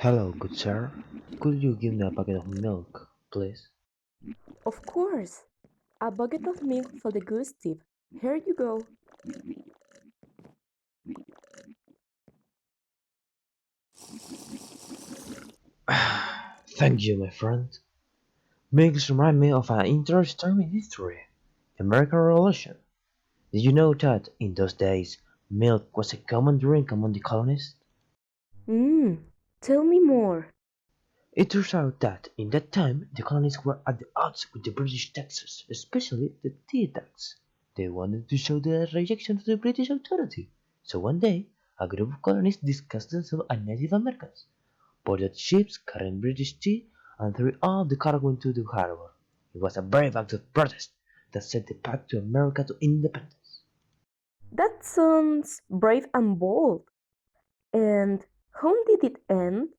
Hello, good sir. Could you give me a bucket of milk, please? Of course! A bucket of milk for the goose tip. Here you go. Thank you, my friend. Milk remind me of an interesting time in history, the American Revolution. Did you know that in those days milk was a common drink among the colonists? Mmm, tell me more. It turns out that in that time the colonists were at the odds with the British taxes, especially the tea tax. They wanted to show their rejection to the British authority. So one day, a group of colonists discussed themselves as Native Americans, boarded ships carrying British tea, and threw all the cargo into the harbor. It was a brave act of protest that set the path to America to independence. That sounds brave and bold. And how did it end?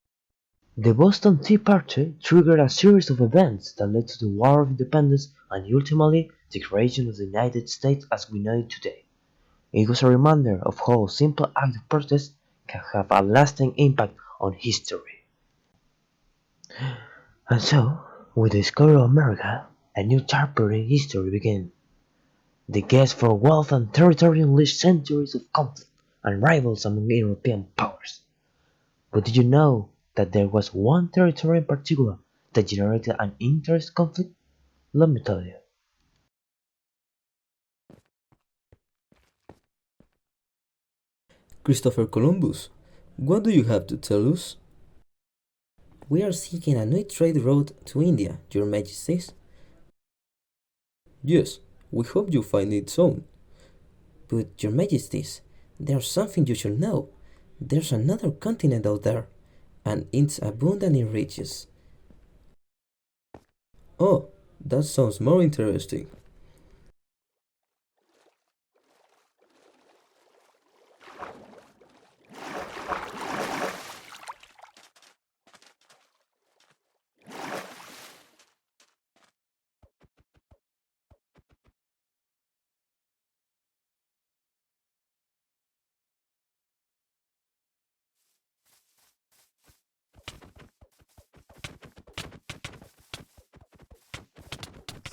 The Boston Tea Party triggered a series of events that led to the War of Independence and ultimately the creation of the United States as we know it today. It was a reminder of how a simple act of protest can have a lasting impact on history. And so, with the discovery of America, a new chapter in history began. The quest for wealth and territory unleashed centuries of conflict and rivals among European powers. But did you know that there was one territory in particular that generated an interest conflict? Let me tell you. Christopher Columbus, what do you have to tell us? We are seeking a new trade route to India, Your Majesties. Yes, we hope you find it soon. But, Your Majesties, there's something you should know. There's another continent out there, and it's abundant in riches. Oh, that sounds more interesting.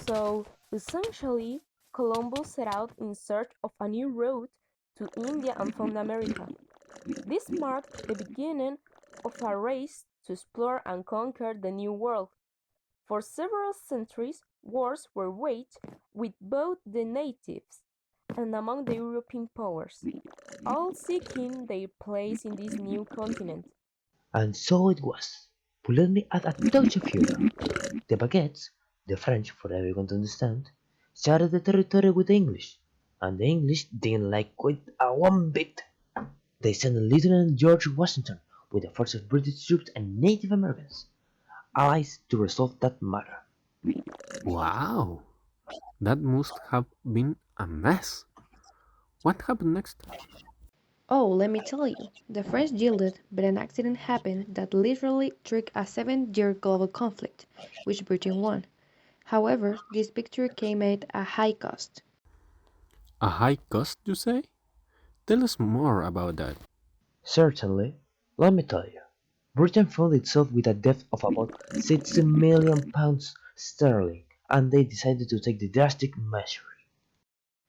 So, essentially, Columbus set out in search of a new route to India and found America. This marked the beginning of a race to explore and conquer the New World. For several centuries, wars were waged with both the natives and among the European powers, all seeking their place in this new continent. And so it was. But let me add a touch of humor. The Baguettes, the French for everyone to understand, shared the territory with the English, and the English didn't like it a one bit. They sent Lieutenant George Washington with a force of British troops and Native Americans, allies to resolve that matter. Wow, that must have been a mess. What happened next? Oh, let me tell you. The French yielded, but an accident happened that literally triggered a 7-year global conflict, which Britain won. However, this victory came at a high cost. A high cost, you say? Tell us more about that. Certainly, let me tell you, Britain found itself with a debt of about 60 million pounds sterling, and they decided to take the drastic measure.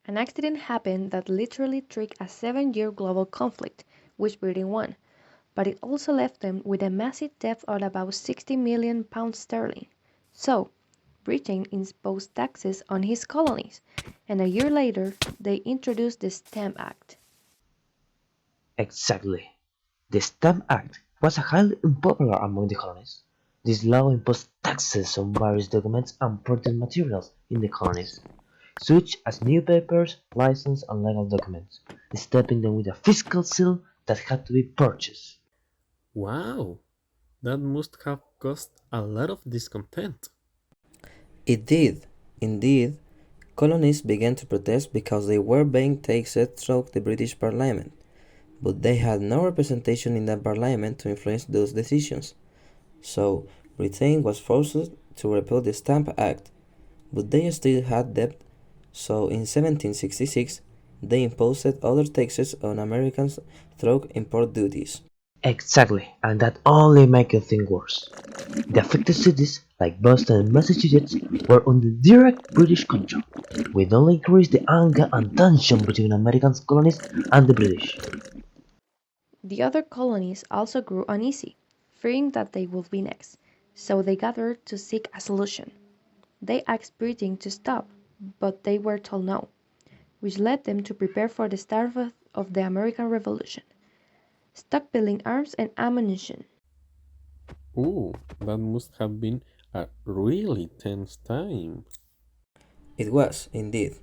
An accident happened that literally triggered a 7-year global conflict, which Britain won, but it also left them with a massive debt of about 60 million pounds sterling. So, Britain imposed taxes on his colonies, and a year later, they introduced the Stamp Act. Exactly. The Stamp Act was highly unpopular among the colonies. This law imposed taxes on various documents and printed materials in the colonies, such as newspapers, licenses, and legal documents, stamping them with a fiscal seal that had to be purchased. Wow, that must have caused a lot of discontent. It did. Indeed, colonists began to protest because they were being taxed through the British Parliament, but they had no representation in that Parliament to influence those decisions. So, Britain was forced to repeal the Stamp Act, but they still had debt, so in 1766 they imposed other taxes on Americans through import duties. Exactly, and that only makes things worse. The affected cities, like Boston and Massachusetts, were under direct British control, which only increased the anger and tension between American colonies and the British. The other colonies also grew uneasy, fearing that they would be next, so they gathered to seek a solution. They asked Britain to stop, but they were told no, which led them to prepare for the start of the American Revolution, stockpiling arms and ammunition. Ooh, that must have been a really tense time. It was, indeed.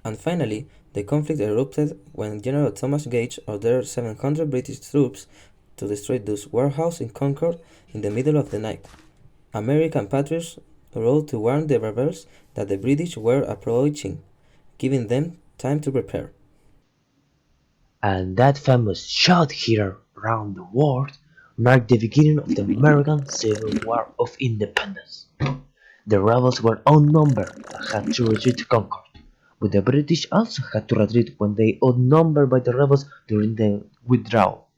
And finally, the conflict erupted when General Thomas Gage ordered 700 British troops to destroy Dawes Warehouse in Concord in the middle of the night. American patriots rode to warn the rebels that the British were approaching, giving them time to prepare. And that famous shot heard around the world marked the beginning of the American Civil War of Independence. The rebels were outnumbered and had to retreat to Concord, but the British also had to retreat when they outnumbered by the rebels during the withdrawal.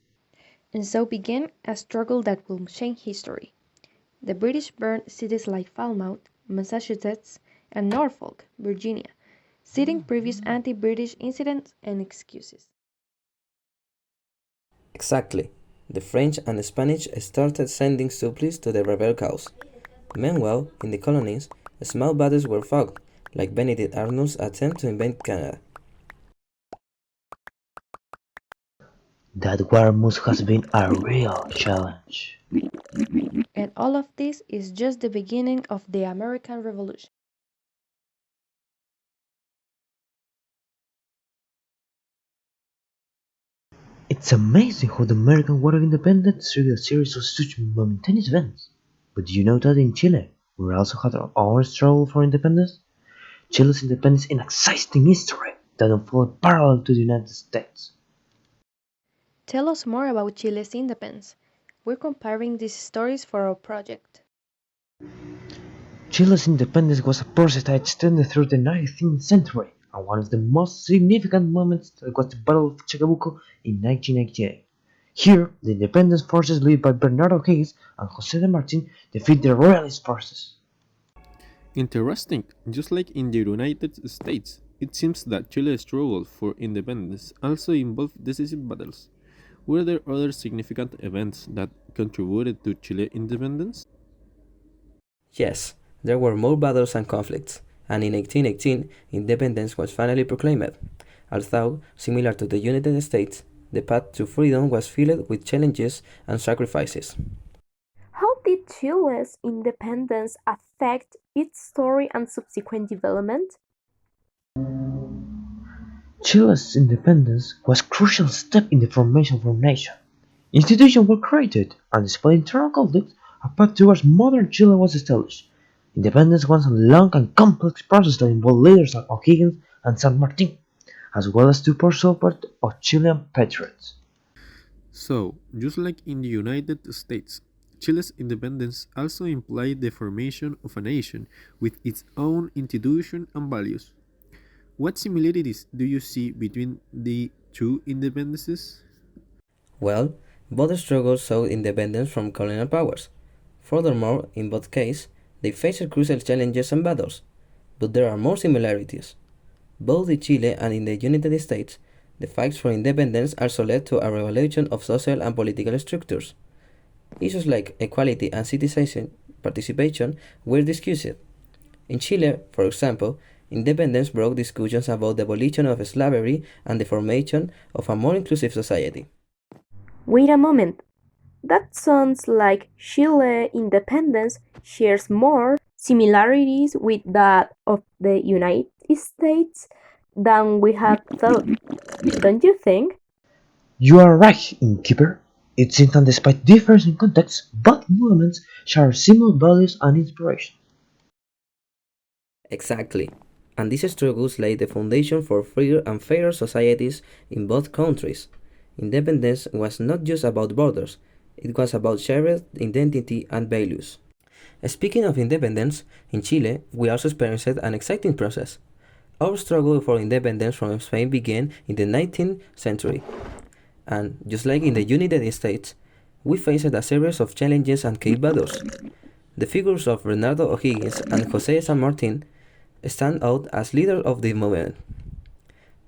And so began a struggle that will change history. The British burned cities like Falmouth, Massachusetts, and Norfolk, Virginia, citing previous anti-British incidents and excuses. Exactly. The French and Spanish started sending supplies to the rebel cause. Meanwhile, in the colonies, small battles were fought, like Benedict Arnold's attempt to invade Canada. That war must have been a real challenge. And all of this is just the beginning of the American Revolution. It's amazing how the American War of Independence triggered a series of such momentous events. But do you know that in Chile, we also had our own struggle for independence? Chile's independence is an exciting history that unfolded parallel to the United States. Tell us more about Chile's independence. We're comparing these stories for our project. Chile's independence was a process that extended through the 19th century, and one of the most significant moments was the Battle of Chacabuco in 1988. Here, the independence forces led by Bernardo O'Higgins and José de Martín defeat the royalist forces. Interesting. Just like in the United States, it seems that Chile's struggle for independence also involved decisive battles. Were there other significant events that contributed to Chile's independence? Yes, there were more battles and conflicts, and in 1818 independence was finally proclaimed. Although, similar to the United States, the path to freedom was filled with challenges and sacrifices. How did Chile's independence affect its story and subsequent development? Chile's independence was a crucial step in the formation of our nation. Institutions were created, and despite internal conflicts, a path towards modern Chile was established. Independence was a long and complex process that involved leaders like O'Higgins and San Martin, as well as the support of Chilean patriots. So, just like in the United States, Chile's independence also implied the formation of a nation with its own institution and values. What similarities do you see between the two independences? Well, both struggles sought independence from colonial powers. Furthermore, in both cases, they faced crucial challenges and battles. But there are more similarities. Both in Chile and in the United States, the fights for independence also led to a revolution of social and political structures. Issues like equality and citizen participation were discussed. In Chile, for example, independence brought discussions about the abolition of slavery and the formation of a more inclusive society. Wait a moment. That sounds like Chile independence shares more similarities with that of the United States than we had thought. Don't you think? You are right, innkeeper. It seems that despite difference in context, both movements share similar values and inspiration. Exactly. And these struggles laid the foundation for freer and fairer societies in both countries. Independence was not just about borders, it was about shared identity and values. Speaking of independence, in Chile, we also experienced an exciting process. Our struggle for independence from Spain began in the 19th century, and just like in the United States, we faced a series of challenges and key battles. The figures of Bernardo O'Higgins and José San Martín stand out as leaders of the movement.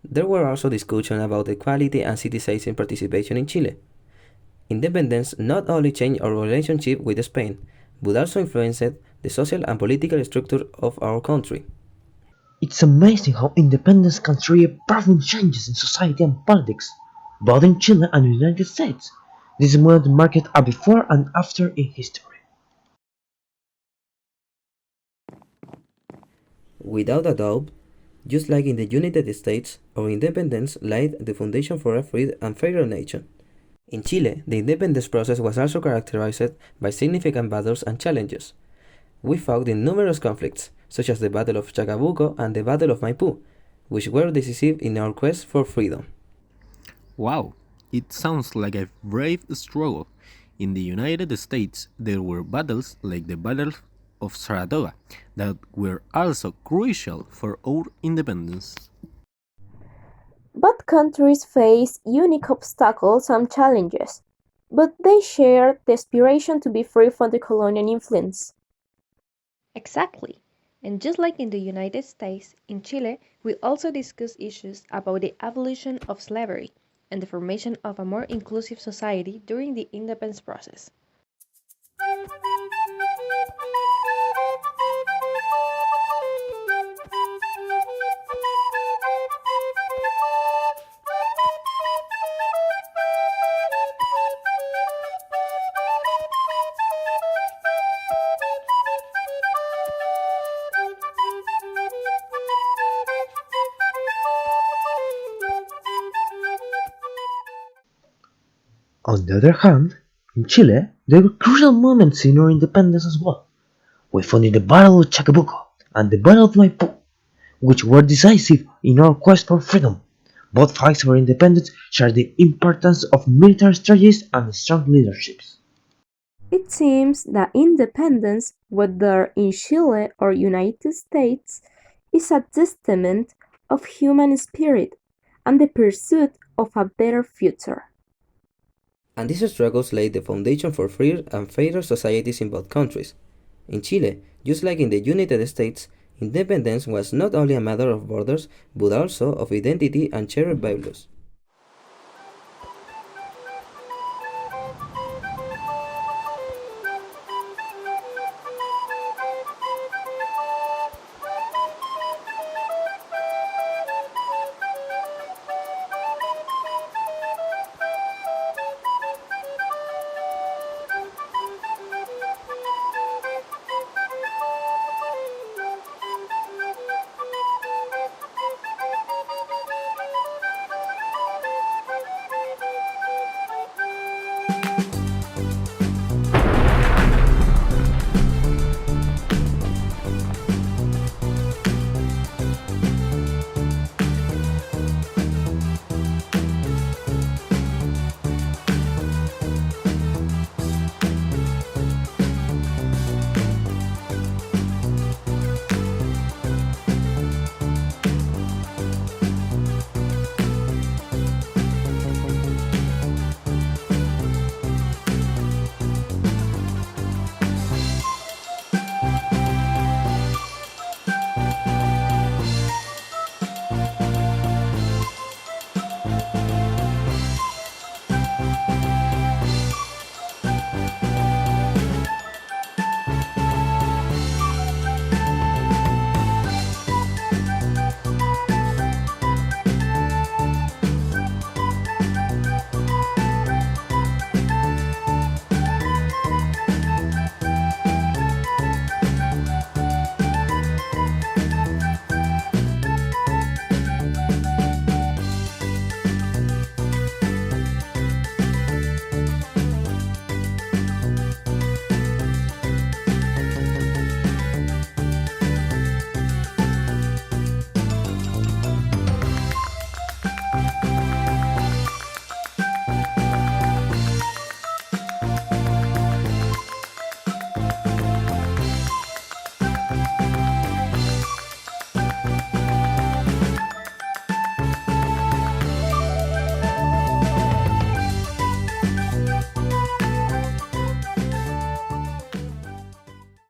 There were also discussions about equality and citizen participation in Chile. Independence not only changed our relationship with Spain, but also influenced the social and political structure of our country. It's amazing how independence can trigger profound changes in society and politics, both in Chile and the United States. This moment marked a before and after in history. Without a doubt, just like in the United States, our independence laid the foundation for a free and fairer nation. In Chile, the independence process was also characterized by significant battles and challenges. We fought in numerous conflicts, such as the Battle of Chacabuco and the Battle of Maipú, which were decisive in our quest for freedom. Wow, it sounds like a brave struggle. In the United States, there were battles like the Battle of Saratoga that were also crucial for our independence. Both countries faced unique obstacles and challenges, but they shared the aspiration to be free from the colonial influence. Exactly. And just like in the United States, in Chile, we also discuss issues about the abolition of slavery and the formation of a more inclusive society during the independence process. On the other hand, in Chile, there were crucial moments in our independence as well. We founded the Battle of Chacabuco and the Battle of Maipú, which were decisive in our quest for freedom. Both fights for independence share the importance of military strategies and strong leaderships. It seems that independence, whether in Chile or United States, is a testament of human spirit and the pursuit of a better future. And these struggles laid the foundation for freer and fairer societies in both countries. In Chile, just like in the United States, independence was not only a matter of borders, but also of identity and shared values.